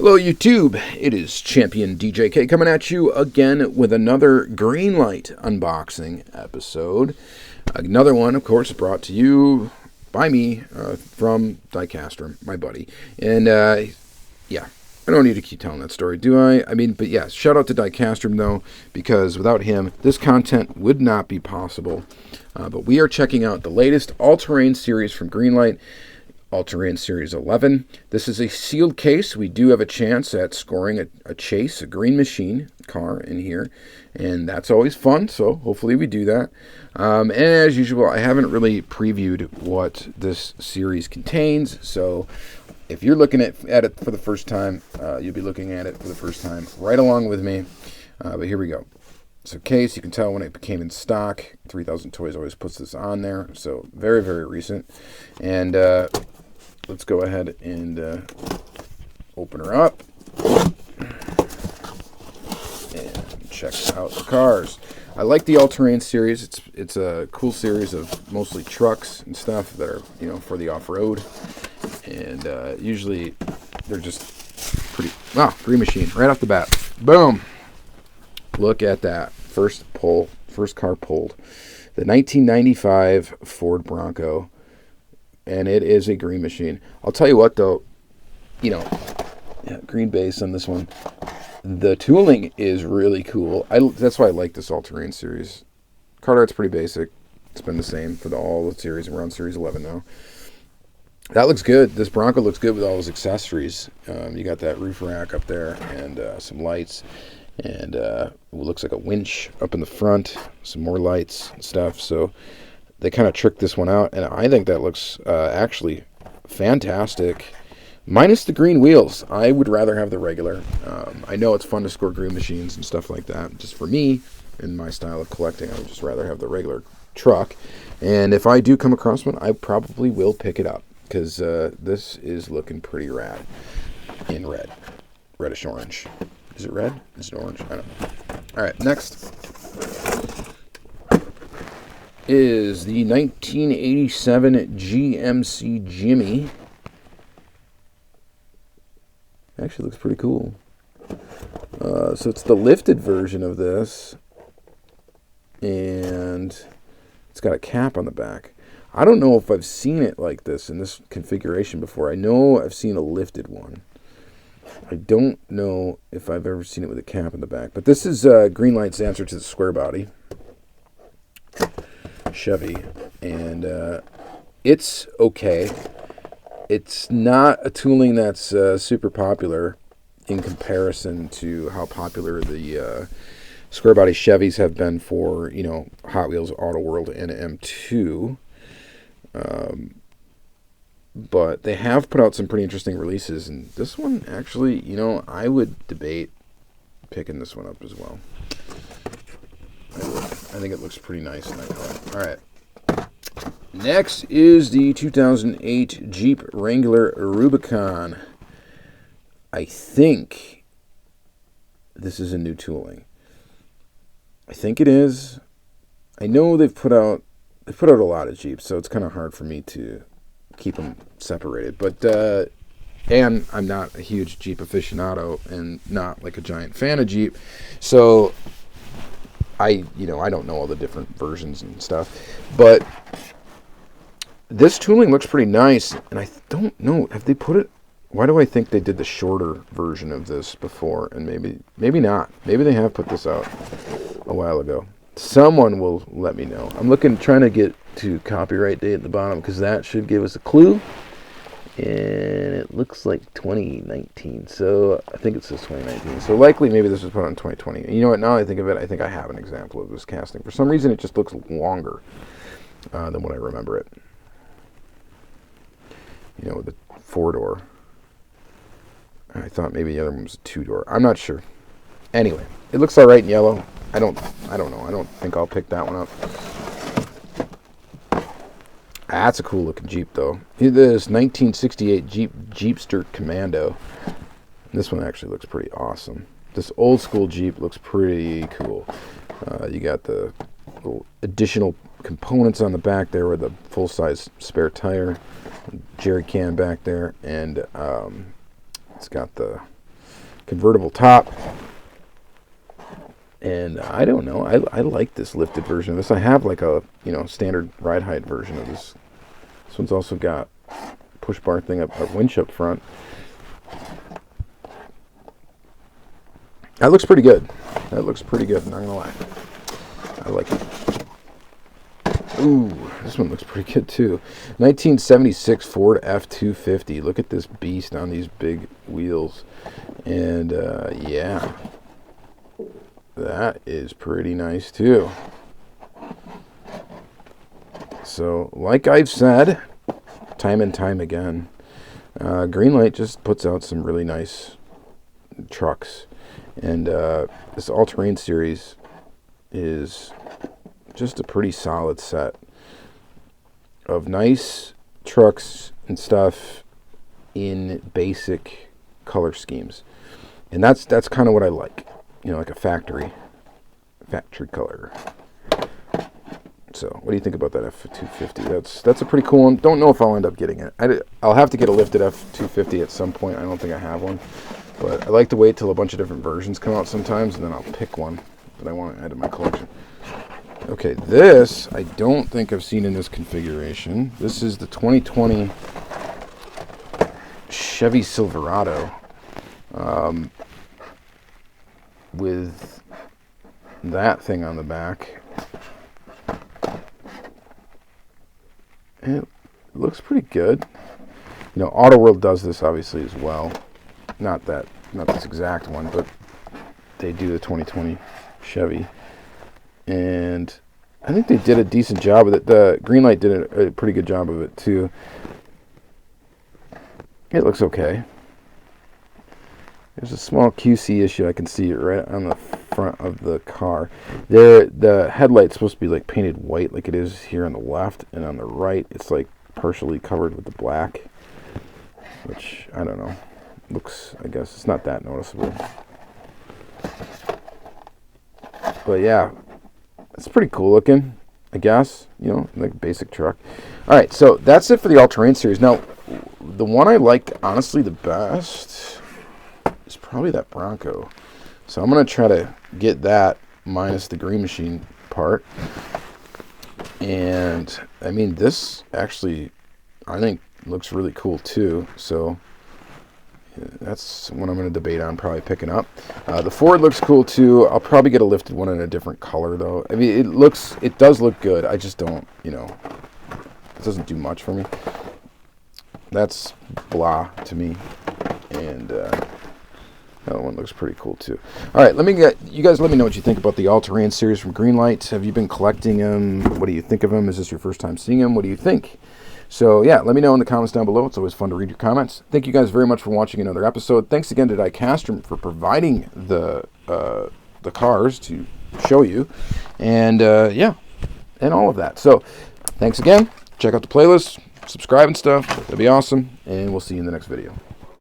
Hello YouTube, it is Championdjk coming at you again with another Greenlight unboxing episode. Another one, of course, brought to you by me from Diecast, my buddy. And yeah, I don't need to keep telling that story, do I? I mean, but yeah, shout out to Diecast though, because without him, this content would not be possible. But we are checking out the latest all-terrain series from Greenlight. All-Terrain Series 11. This is a sealed case. We do have a chance at scoring a chase, a green machine car in here, and that's always fun, so hopefully we do that. And as usual, I haven't really previewed what this series contains, so if you're looking at it for the first time, you'll be looking at it for the first time right along with me. But here we go. So case, you can tell when it came in stock. 3000 Toys always puts this on there, so very, very recent. And let's go ahead and open her up and check out the cars. I like the all-terrain series. It's a cool series of mostly trucks and stuff that are, you know, for the off-road. And usually they're just pretty... Wow, green machine right off the bat. Boom! Look at that. First car pulled. The 1995 Ford Bronco. And it is a green machine. I'll tell you what, though, you know, green base on this one. The tooling is really cool. That's why I like this all-terrain series. Card art's pretty basic. It's been the same for all the series. We're on Series 11 now. That looks good. This Bronco looks good with all those accessories. You got that roof rack up there and some lights. And it looks like a winch up in the front. Some more lights and stuff. So they kind of tricked this one out, and I think that looks actually fantastic. Minus the green wheels. I would rather have the regular. I know it's fun to score green machines and stuff like that. Just for me, in my style of collecting, I would just rather have the regular truck. And if I do come across one, I probably will pick it up, because this is looking pretty rad in red. Reddish orange. Is it red? Is it orange? I don't know. All right, next is the 1987 GMC Jimmy. Actually looks pretty cool. So it's the lifted version of this, and it's got a cap on the back. I don't know if I've seen it like this in this configuration before. I know I've seen a lifted one. I don't know if I've ever seen it with a cap in the back. But this is Greenlight's answer to the square body Chevy, and it's okay. It's not a tooling that's super popular in comparison to how popular the square body Chevys have been for, you know, Hot Wheels, Auto World, and M2. But they have put out some pretty interesting releases, and this one actually, you know, I would debate picking this one up as well. I think it looks pretty nice in that color. All right. Next is the 2008 Jeep Wrangler Rubicon. I think this is a new tooling. I think it is. I know they've put out a lot of Jeeps, so it's kind of hard for me to keep them separated. But and I'm not a huge Jeep aficionado and not like a giant fan of Jeep, so I don't know all the different versions and stuff, but this tooling looks pretty nice, and I don't know, have they put it, why do I think they did the shorter version of this before, and maybe not. Maybe they have put this out a while ago. Someone will let me know. I'm trying to get to copyright date at the bottom, because that should give us a clue. And it looks like 2019, so I think it says 2019. So likely maybe this was put on 2020. And you know what, now that I think of it, I think I have an example of this casting. For some reason, it just looks longer than what I remember it. You know, with the 4-door. I thought maybe the other one was a 2-door. I'm not sure. Anyway, it looks all right in yellow. I don't know. I don't think I'll pick that one up. That's a cool looking Jeep, though. This 1968 Jeepster Commando. This one actually looks pretty awesome. This old school Jeep looks pretty cool. You got the little additional components on the back there with a full-size spare tire, jerry can back there, and it's got the convertible top. And I don't know, I like this lifted version of this. I have like a, you know, standard ride height version of this. This one's also got push bar thing up, a winch up front. That looks pretty good. That looks pretty good, not gonna lie. I like it. Ooh, this one looks pretty good too. 1976 Ford F-250. Look at this beast on these big wheels. And yeah, that is pretty nice too. So, like I've said, time and time again, Greenlight just puts out some really nice trucks. And this all-terrain series is just a pretty solid set of nice trucks and stuff in basic color schemes. And that's kind of what I like. You know, like a factory color. So, what do you think about that F-250? That's a pretty cool one. Don't know if I'll end up getting it. I'll have to get a lifted F-250 at some point. I don't think I have one. But I like to wait till a bunch of different versions come out sometimes, and then I'll pick one that I want to add to my collection. Okay, this I don't think I've seen in this configuration. This is the 2020 Chevy Silverado with that thing on the back. It looks pretty good. You know, Auto World does this obviously as well. Not this exact one, but they do the 2020 Chevy. And I think they did a decent job with it. The Greenlight did a pretty good job of it too. It looks okay. There's a small QC issue I can see right on the front of the car. The headlight's supposed to be like painted white like it is here on the left, and on the right it's like partially covered with the black, which I don't know. Looks, I guess it's not that noticeable. But yeah, it's pretty cool looking, I guess, you know, like basic truck. All right, so that's it for the all-terrain series. Now, the one I like honestly the best is probably that Bronco. So I'm going to try to get that minus the green machine part. And I mean, this actually, I think, looks really cool too. So that's what I'm going to debate on probably picking up. The Ford looks cool too. I'll probably get a lifted one in a different color though. I mean, it does look good. I just don't, you know, it doesn't do much for me. That's blah to me. And that one looks pretty cool too. All right, you guys let me know what you think about the all-terrain series from Greenlight. Have you been collecting them? What do you think of them? Is this your first time seeing them? What do you think? So yeah, let me know in the comments down below. It's always fun to read your comments. Thank you guys very much for watching another episode. Thanks again to Diecast for providing the cars to show you, and yeah, and all of that. So thanks again. Check out the playlist, subscribe and stuff. That'd be awesome, and we'll see you in the next video.